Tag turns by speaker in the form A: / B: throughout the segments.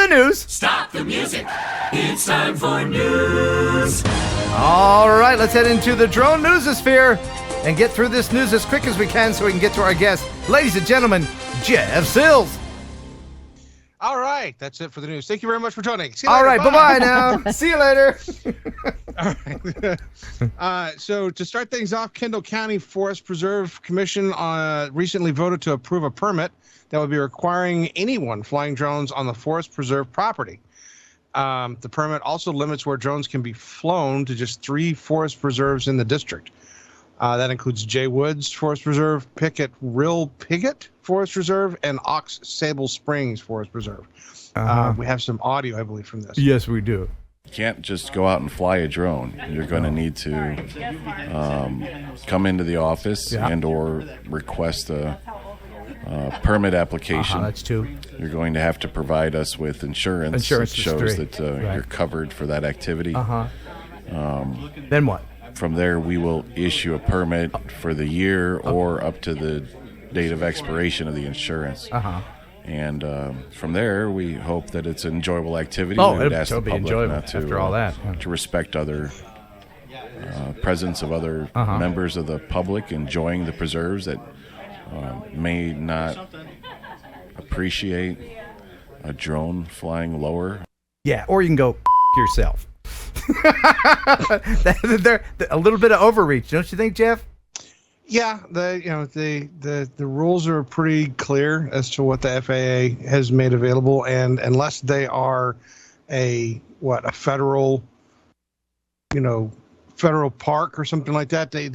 A: the news.
B: Stop the music. It's time for news.
A: All right, let's head into the drone newsosphere and get through this news as quick as we can so we can get to our guest. Ladies and gentlemen, Jeff Sills.
C: All right, that's it for the news. Thank you very much for joining. See you
A: All
C: later.
A: right, bye-bye now. See you later.
C: All right. So to start things off, Kendall County Forest Preserve Commission recently voted to approve a permit that would be requiring anyone flying drones on the Forest Preserve property. The permit also limits where drones can be flown to just 3 forest preserves in the district. That includes Jay Woods Forest Preserve, Rill Piggott Forest Reserve, and Ox Sable Springs Forest Preserve. We have some audio, I believe, from this.
A: Yes, we do.
D: You can't just go out and fly a drone. You're going to need to come into the office and or request a permit application.
A: That's 2.
D: You're going to have to provide us with insurance that shows that you're covered for that activity.
A: Then what?
D: From there, we will issue a permit for the year or up to the date of expiration of the insurance. And from there, we hope that it's an enjoyable activity.
A: Oh,
D: we would ask
A: it'll
D: the
A: be
D: public
A: enjoyable
D: not to,
A: after all that.
D: to respect other presence of other members of the public enjoying the preserves that may not appreciate a drone flying lower.
A: Yeah, or you can go yourself. They're a little bit of overreach, don't you think, Jeff?
C: Yeah, the rules are pretty clear as to what the FAA has made available, and unless they are a federal park or something like that, they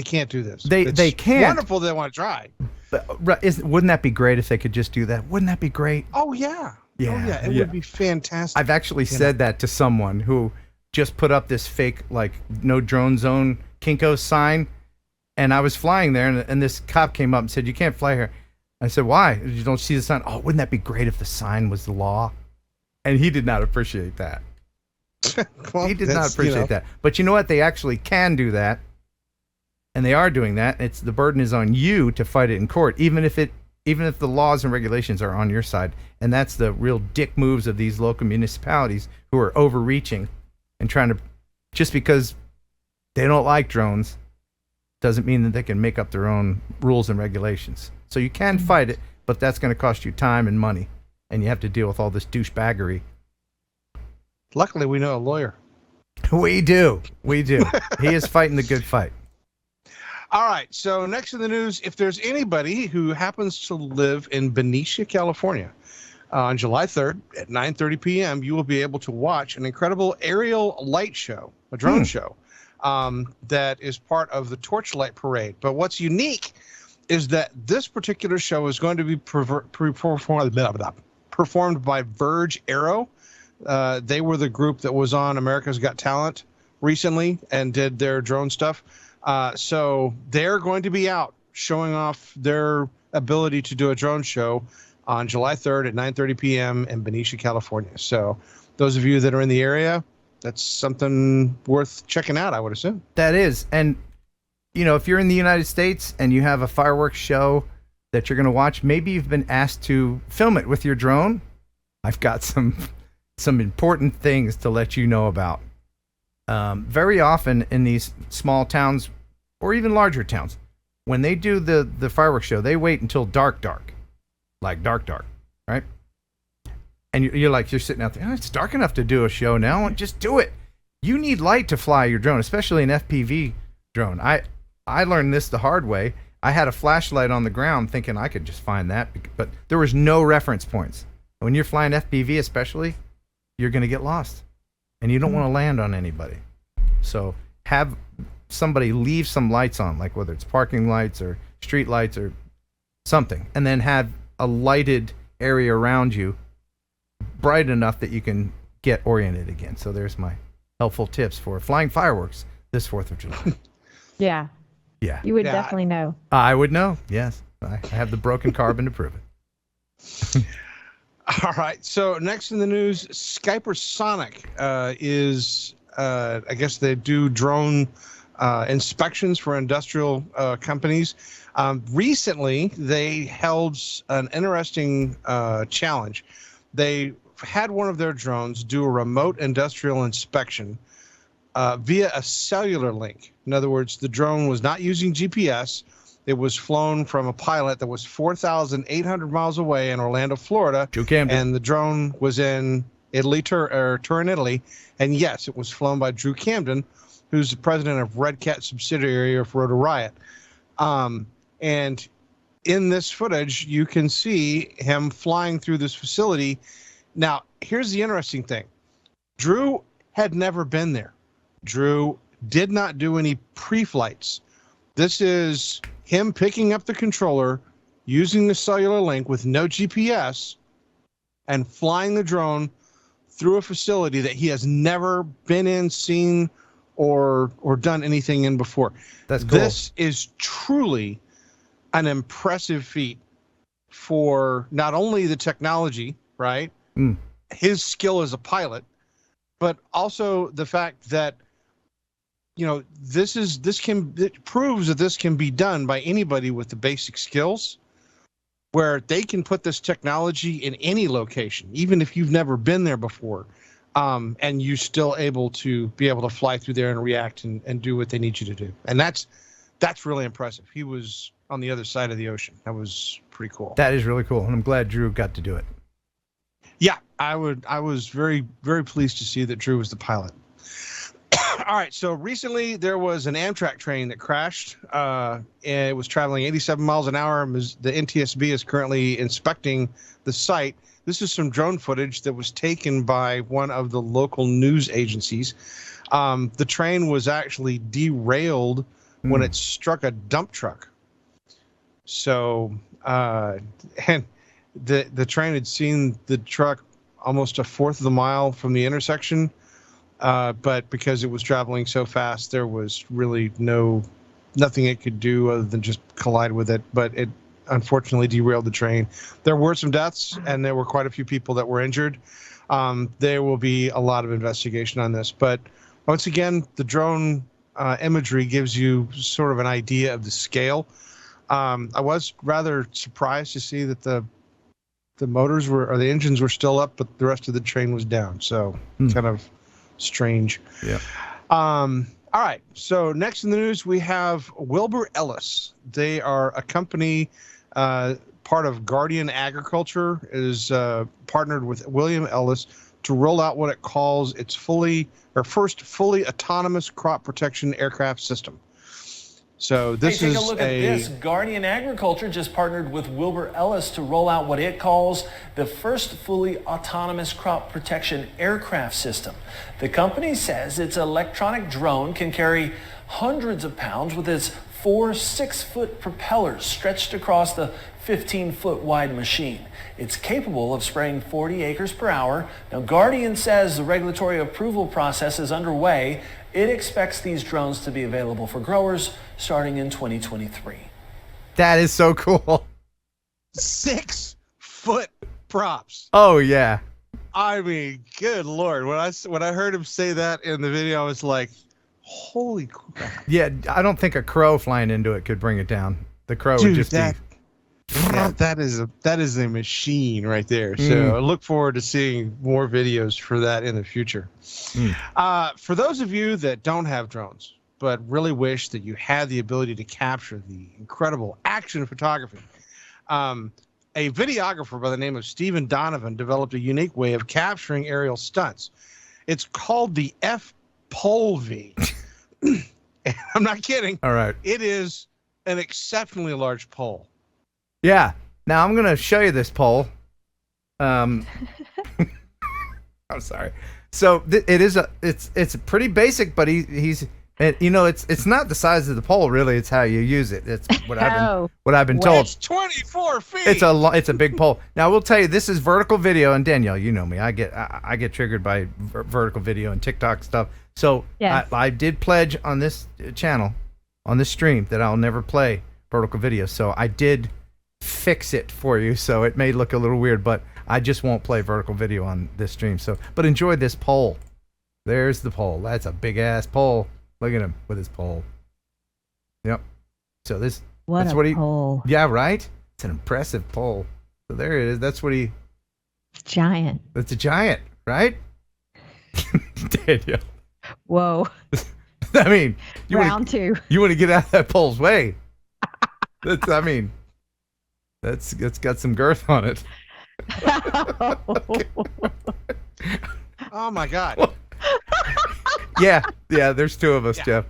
C: can't do this.
A: They can't.
C: Wonderful, they want to try.
A: But wouldn't that be great if they could just do that? Wouldn't that be great?
C: Oh yeah. It would be fantastic.
A: I've actually said that to someone who just put up this fake no drone zone Kinko's sign, and I was flying there, and this cop came up and said, "You can't fly here." I said, "Why? You don't see the sign?" "Oh, wouldn't that be great if the sign was the law?" And he did not appreciate that.
C: Well,
A: he did not appreciate that. But you know what? They actually can do that, and they are doing that. The burden is on you to fight it in court, even if the laws and regulations are on your side. And that's the real dick moves of these local municipalities who are overreaching and trying to, just because they don't like drones, doesn't mean that they can make up their own rules and regulations. So you can fight it, but that's going to cost you time and money, and you have to deal with all this douchebaggery.
C: Luckily, we know a lawyer.
A: We do. He is fighting the good fight.
C: All right, so next in the news, if there's anybody who happens to live in Benicia, California, on July 3rd at 9:30 p.m., you will be able to watch an incredible aerial light show, a drone show, that is part of the Torchlight Parade. But what's unique is that this particular show is going to be performed by Verge Aero. They were the group that was on America's Got Talent recently and did their drone stuff. So they're going to be out showing off their ability to do a drone show on July 3rd at 9:30 p.m. in Benicia, California. So those of you that are in the area, that's something worth checking out, I would assume.
A: That is. And, if you're in the United States and you have a fireworks show that you're going to watch, maybe you've been asked to film it with your drone. I've got some important things to let you know about. Very often in these small towns or even larger towns, when they do the fireworks show, they wait until dark, like dark, right? And you're sitting out there, it's dark enough to do a show now. Just do it. You need light to fly your drone, especially an FPV drone. I learned this the hard way. I had a flashlight on the ground thinking I could just find that, but there was no reference points. When you're flying FPV especially, you're going to get lost. And you don't want to land on anybody. So have somebody leave some lights on, like whether it's parking lights or street lights or something, and then have a lighted area around you bright enough that you can get oriented again. So there's my helpful tips for flying fireworks this 4th of July.
E: Yeah. You would definitely know.
A: I would know, yes. I have the broken carbon to prove it.
C: All right. So next in the news, Skypersonic is, I guess they do drone inspections for industrial companies. Recently, they held an interesting challenge. they had one of their drones do a remote industrial inspection via a cellular link. In other words, the drone was not using GPS. It was flown from a pilot that was 4,800 miles away in Orlando, Florida.
A: Drew Camden.
C: And the drone was in Italy, Turin, Italy. And yes, it was flown by Drew Camden, who's the president of Red Cat subsidiary of Rotor Riot. And in this footage, you can see him flying through this facility. Now, here's the interesting thing. Drew had never been there. Drew did not do any pre-flights. This is him picking up the controller, using the cellular link with no GPS, and flying the drone through a facility that he has never been in, seen, or done anything in before.
A: That's cool.
C: This is truly an impressive feat for not only the technology, right? His skill as a pilot, but also the fact that, you know, it proves that this can be done by anybody with the basic skills, where they can put this technology in any location, even if you've never been there before, and you're still able to fly through there and react and do what they need you to do. And that's really impressive. He was on the other side of the ocean. That was pretty cool.
A: That is really cool, and I'm glad Drew got to do it.
C: Yeah, I was very, very pleased to see that Drew was the pilot. All right, so recently there was an Amtrak train that crashed. It was traveling 87 miles an hour. The NTSB is currently inspecting the site. This is some drone footage that was taken by one of the local news agencies. The train was actually derailed when it struck a dump truck. So, and the train had seen the truck almost a fourth of the mile from the intersection. But because it was traveling so fast, there was really nothing it could do other than just collide with it. But it unfortunately derailed the train. There were some deaths, and there were quite a few people that were injured. There will be a lot of investigation on this. But once again, the drone imagery gives you sort of an idea of the scale. I was rather surprised to see that the motors or the engines were still up, but the rest of the train was down. So kind of strange.
A: Yeah.
C: All right. So next in the news, we have Wilbur Ellis. They are a company, part of Guardian Agriculture, is partnered with William Ellis to roll out what it calls its first fully autonomous crop protection aircraft system. So this
F: take a look at this. Guardian Agriculture just partnered with Wilbur Ellis to roll out what it calls the first fully autonomous crop protection aircraft system. The company says its electronic drone can carry hundreds of pounds with its 4 6-foot propellers stretched across the 15-foot wide machine. It's capable of spraying 40 acres per hour. Now, Guardian says the regulatory approval process is underway. It expects these drones to be available for growers starting in 2023.
A: That is so cool.
C: 6-foot props.
A: Oh yeah.
C: I mean, good Lord. When I heard him say that in the video, I was like, holy crap.
A: Yeah, I don't think a crow flying into it could bring it down. The crow would just be...
C: That is a machine right there. So I look forward to seeing more videos for that in the future. For those of you that don't have drones, but really wish that you had the ability to capture the incredible action photography, a videographer by the name of Stephen Donovan developed a unique way of capturing aerial stunts. It's called the F-Pole V. I'm not kidding.
A: All right.
C: It is an exceptionally large pole.
A: Yeah. Now I'm gonna show you this pole. I'm sorry. So it's pretty basic, but he's it's not the size of the pole really. It's how you use it. It's what I've been told.
C: It's 24 feet.
A: It's a big pole. Now I will tell you, this is vertical video, and Danielle, you know me. I get triggered by vertical video and TikTok stuff. So yes. I did pledge on this channel, on this stream, that I'll never play vertical video. So I did fix it for you, so it may look a little weird, but I just won't play vertical video on this stream. So, but enjoy this pole. There's the pole. That's a big ass pole. Look at him with his pole. Yep. So that's what he.
E: Pole.
A: Yeah, right. It's an impressive pole. So there it is. That's what he
E: It's giant.
A: It's a giant, right? Daniel.
E: Whoa.
A: I mean,
E: Round two.
A: You want to get out of that pole's way. That's got some girth on it.
C: Oh my God.
A: Yeah, there's two of us, Jeff.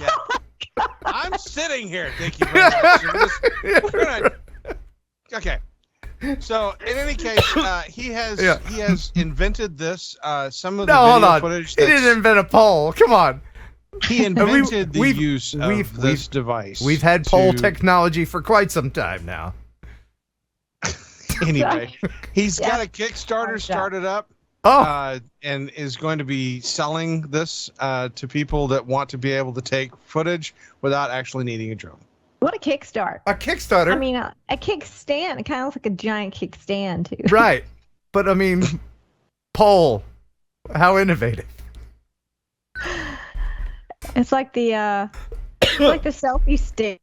C: Yeah. I'm sitting here. Thank you very much. Okay. So in any case, he has invented this. Some of the video footage.
A: He didn't invent a pole. Come on.
C: He invented the use of this device.
A: We've had pole technology for quite some time now.
C: Anyway, he's got a Kickstarter started up. And is going to be selling this to people that want to be able to take footage without actually needing a drone.
E: What a kickstart.
A: A Kickstarter?
E: I mean, a kickstand. It kind of looks like a giant kickstand, too.
A: Right. But, I mean, pole. How innovative.
E: It's like the selfie stick.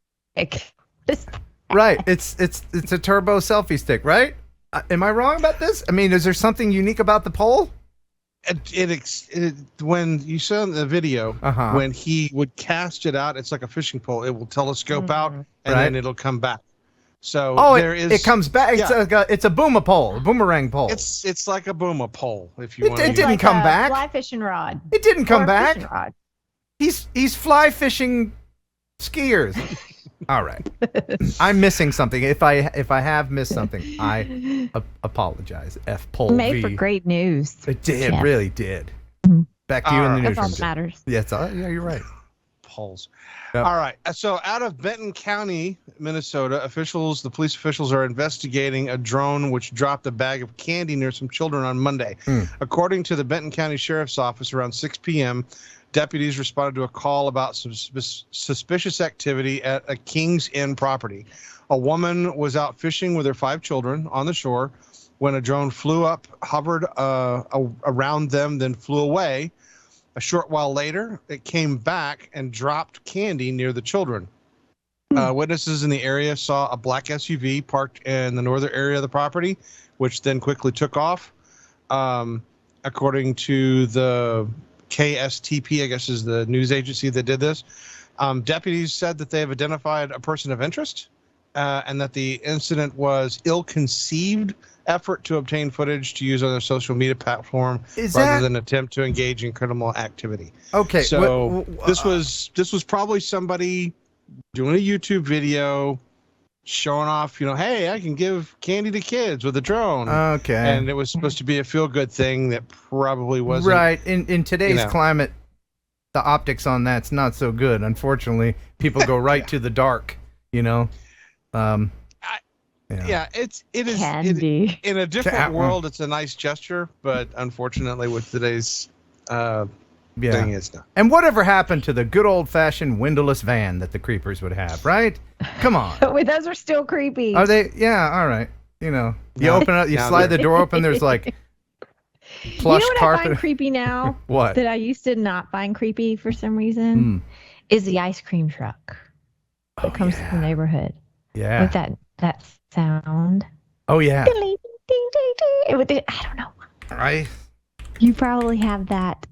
A: Right. It's a turbo selfie stick, right? Am I wrong about this? I mean, is there something unique about the pole?
C: When you saw in the video, when he would cast it out, it's like a fishing pole. It will telescope out, and then it'll come back. So
A: it comes back. Yeah. It's a boomerang pole.
C: It's like a boomer pole. If you want.
A: It didn't come back.
E: Fly fishing rod.
A: It didn't come back. He's fly fishing skiers. All right. I'm missing something. If I have missed something, I apologize. Pole
E: made for great news.
A: It did, really did. Back to you in the newsroom.
E: That's all that matters.
A: Yeah, you're right.
C: Poles. Yep. All right. So out of Benton County, Minnesota, the police officials are investigating a drone which dropped a bag of candy near some children on Monday. According to the Benton County Sheriff's Office, around 6 p.m., deputies responded to a call about some suspicious activity at a King's Inn property. A woman was out fishing with her 5 children on the shore when a drone flew up, hovered around them, then flew away. A short while later, it came back and dropped candy near the children. Witnesses in the area saw a black SUV parked in the northern area of the property, which then quickly took off. According to the KSTP, I guess is the news agency that did this. Deputies said that they have identified a person of interest and that the incident was ill-conceived effort to obtain footage to use on their social media platform rather than attempt to engage in criminal activity.
A: Okay.
C: So this was probably somebody doing a YouTube video showing off, hey, I can give candy to kids with a drone.
A: Okay.
C: And it was supposed to be a feel-good thing that probably wasn't.
A: Right. In today's climate, the optics on that's not so good. Unfortunately, people go right to the dark,
C: it is
E: candy.
C: In a different world, it's a nice gesture, but unfortunately with today's thing, it's not.
A: And whatever happened to the good old-fashioned windowless van that the creepers would have, right? Come on.
E: Those are still creepy.
A: Are they? Yeah, all right. You open up, you slide the door open, there's like plush carpet.
E: I find creepy now?
A: What?
E: That I used to not find creepy for some reason is the ice cream truck that comes to the neighborhood.
A: Yeah.
E: With that sound.
A: Oh, yeah.
E: I don't know. You probably have that.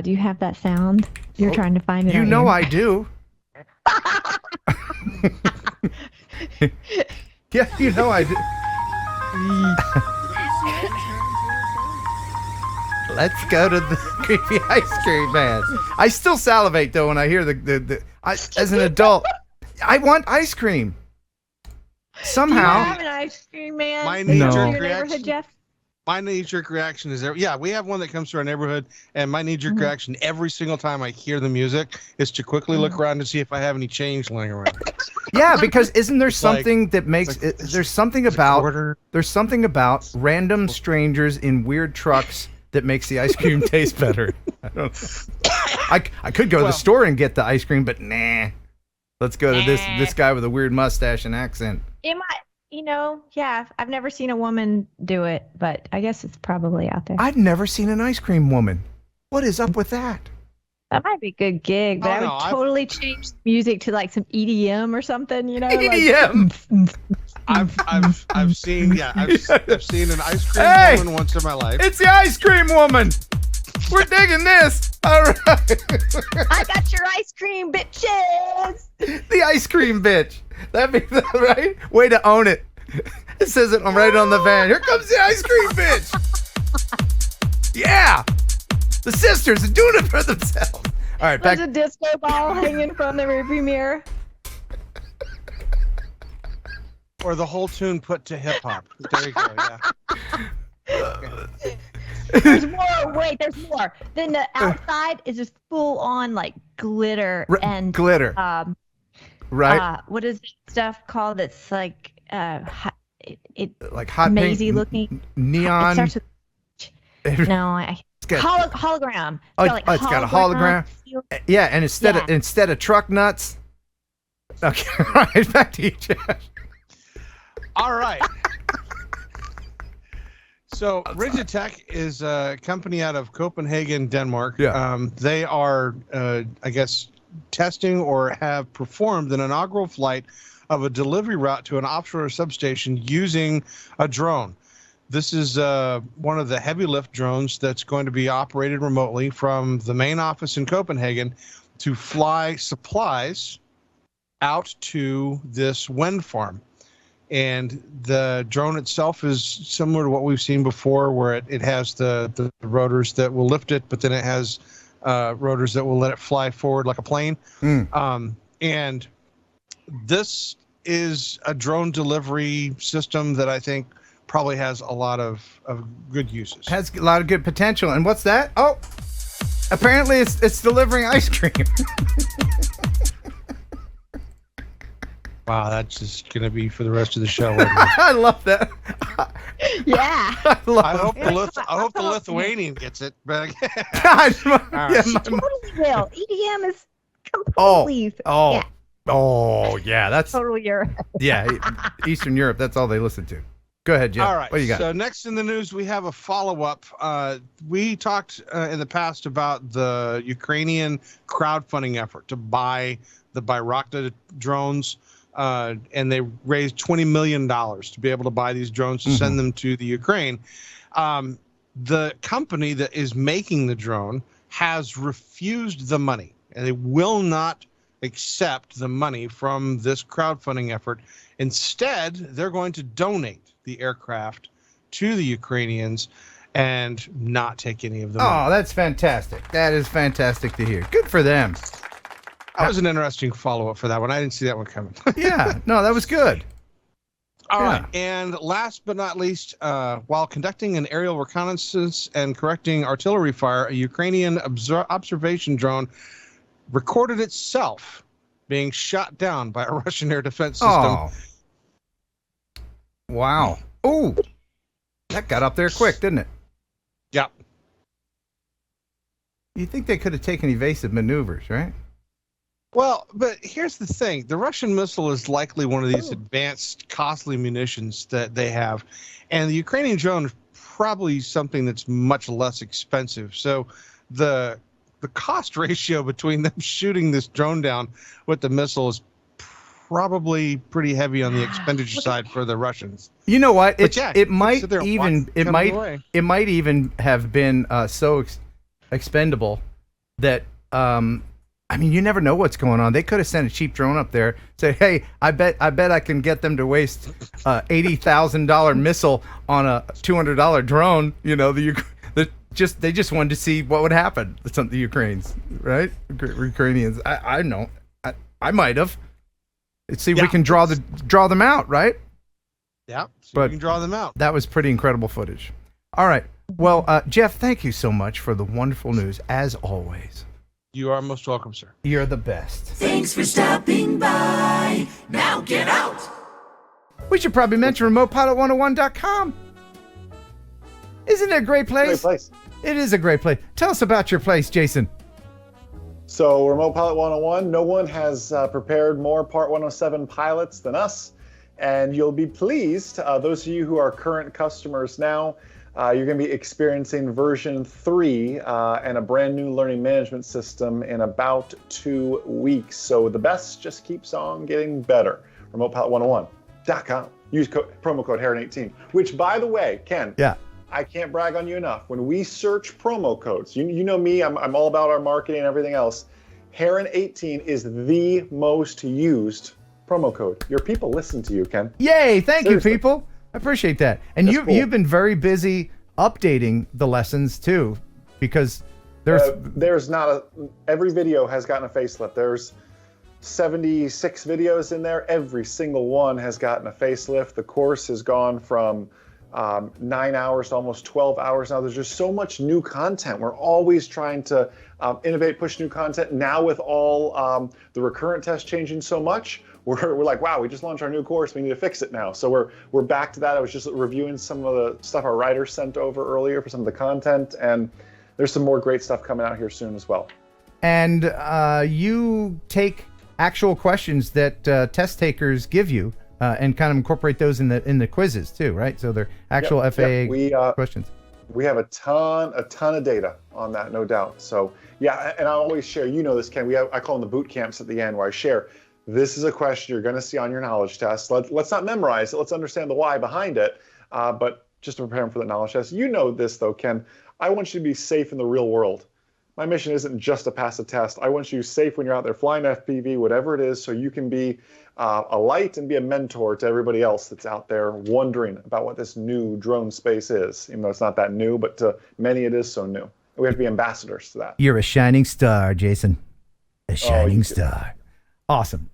E: Do you have that sound? You're trying to find it.
A: I do. Yeah, I do. Let's go to the creepy ice cream man. I still salivate though when I hear as an adult. I want ice cream. Somehow.
E: Do you have an ice cream man?
C: My knee-jerk reaction is we have one that comes to our neighborhood, and my knee-jerk reaction every single time I hear the music is to quickly look around to see if I have any change laying around.
A: Yeah, because isn't there something that makes there's something about random strangers in weird trucks that makes the ice cream taste better. I could go to the store and get the ice cream, but nah. Let's go to this guy with a weird mustache and accent.
E: It might. I've never seen a woman do it, but I guess it's probably out there.
A: I've never seen an ice cream woman. What is up with that?
E: That might be a good gig, but I would totally change the music to like some EDM or something, you know?
A: EDM.
C: I've seen I've seen an ice cream woman once in my life.
A: It's the ice cream woman. We're digging this. All right.
E: I got your ice cream, bitches.
A: The ice cream bitch. That'd be right way to own it. It says it right on the van. Here comes the ice cream bitch. Yeah. The sisters are doing it for themselves. All right,
E: There's a disco ball hanging from the rearview mirror.
C: Or the whole tune put to hip hop. There you go. Yeah.
E: There's more. Wait, there's more. Then the outside is just full on like glitter and
A: glitter. Right.
E: What is that stuff called? It's like
A: like hot
E: mazy
A: pink,
E: looking
A: neon.
E: It starts with, no, hologram.
A: It's got a hologram. Yeah, and instead of truck nuts. Okay, all right, back to you, Jeff.
C: All right. So Rigitech is a company out of Copenhagen, Denmark.
A: Yeah.
C: They are, I guess, testing or have performed an inaugural flight of a delivery route to an offshore substation using a drone. This is one of the heavy lift drones that's going to be operated remotely from the main office in Copenhagen to fly supplies out to this wind farm. And the drone itself is similar to what we've seen before, where it has the rotors that will lift it, but then it has rotors that will let it fly forward like a plane. And this is a drone delivery system that I think probably has a lot of good uses.
A: Has a lot of good potential. And what's that? Oh, apparently it's delivering ice cream.
C: Wow, that's just going to be for the rest of the show.
A: I love that.
E: Yeah.
C: I hope the Lithuanian gets it. But
A: God,
E: Totally will. EDM is completely.
A: Yeah, that's
E: totally Europe.
A: Yeah, Eastern Europe. That's all they listen to. Go ahead, Jeff.
C: All right.
A: What do you got?
C: So next in the news, we have a follow-up. We talked in the past about the Ukrainian crowdfunding effort to buy the Bayraktar drones. And they raised $20 million to be able to buy these drones to send them to the Ukraine. The company that is making the drone has refused the money, and they will not accept the money from this crowdfunding effort. Instead, they're going to donate the aircraft to the Ukrainians and not take any of the money.
A: Oh, that's fantastic. That is fantastic to hear. Good for them.
C: That was an interesting follow-up for that one. I didn't see that one coming.
A: Yeah, no, that was good.
C: All right, and last but not least, while conducting an aerial reconnaissance and correcting artillery fire, a Ukrainian observation drone recorded itself being shot down by a Russian air defense system.
A: Oh. Wow. Oh, that got up there quick, didn't it?
C: Yep.
A: You think they could have taken evasive maneuvers, right?
C: Well, but here's the thing. The Russian missile is likely one of these advanced, costly munitions that they have. And the Ukrainian drone is probably something that's much less expensive. So the cost ratio between them shooting this drone down with the missile is probably pretty heavy on the expenditure side for the Russians.
A: You know what? It might even have been so expendable that I mean, you never know what's going on. They could have sent a cheap drone up there, say, "Hey, I bet I can get them to waste $80,000 missile on a $200 drone." You know, they just wanted to see what would happen. The Ukrainians, right? Ukrainians. I know. I might have. Let's see if we can draw them out, right?
C: Yeah, so we can draw them out.
A: That was pretty incredible footage. All right. Well, Jeff, thank you so much for the wonderful news, as always.
C: You are most welcome, sir.
A: You're the best.
B: Thanks for stopping by. Now get out.
A: We should probably mention RemotePilot101.com. Isn't it a great place?
G: Great place.
A: It is a great place. Tell us about your place, Jason.
G: So, Remote Pilot 101, no one has prepared more Part 107 pilots than us. And you'll be pleased, those of you who are current customers now, You're going to be experiencing version 3 and a brand new learning management system in about 2 weeks. So the best just keeps on getting better. RemotePilot101.com. Use promo code Heron18, which, by the way, Ken, I can't brag on you enough. When we search promo codes, you know me, I'm all about our marketing and everything else. Heron18 is the most used promo code. Your people listen to you, Ken.
A: Yay! Thank you, people. I appreciate that. And you've been very busy updating the lessons too, because
G: there's not every video has gotten a facelift. There's 76 videos in there. Every single one has gotten a facelift. The course has gone from 9 hours to almost 12 hours now. There's just so much new content. We're always trying to innovate, push new content. Now with all the recurrent tests changing so much, we're like, wow, we just launched our new course. We need to fix it now. So we're back to that. I was just reviewing some of the stuff our writers sent over earlier for some of the content, and there's some more great stuff coming out here soon as well.
A: And you take actual questions that test takers give you and kind of incorporate those in the quizzes too, right? So they're actual FAA questions.
G: We have a ton of data on that, no doubt. So yeah, and I always share, you know this, Ken, I call them the boot camps at the end, where I share, this is a question you're going to see on your knowledge test. Let's not memorize it. Let's understand the why behind it. But just to prepare them for the knowledge test. You know this though, Ken, I want you to be safe in the real world. My mission isn't just to pass a test. I want you safe when you're out there flying FPV, whatever it is, so you can be a light and be a mentor to everybody else that's out there wondering about what this new drone space is. Even though it's not that new, but to many it is so new. We have to be ambassadors to that.
A: You're a shining star, Jason. A shining star. Awesome.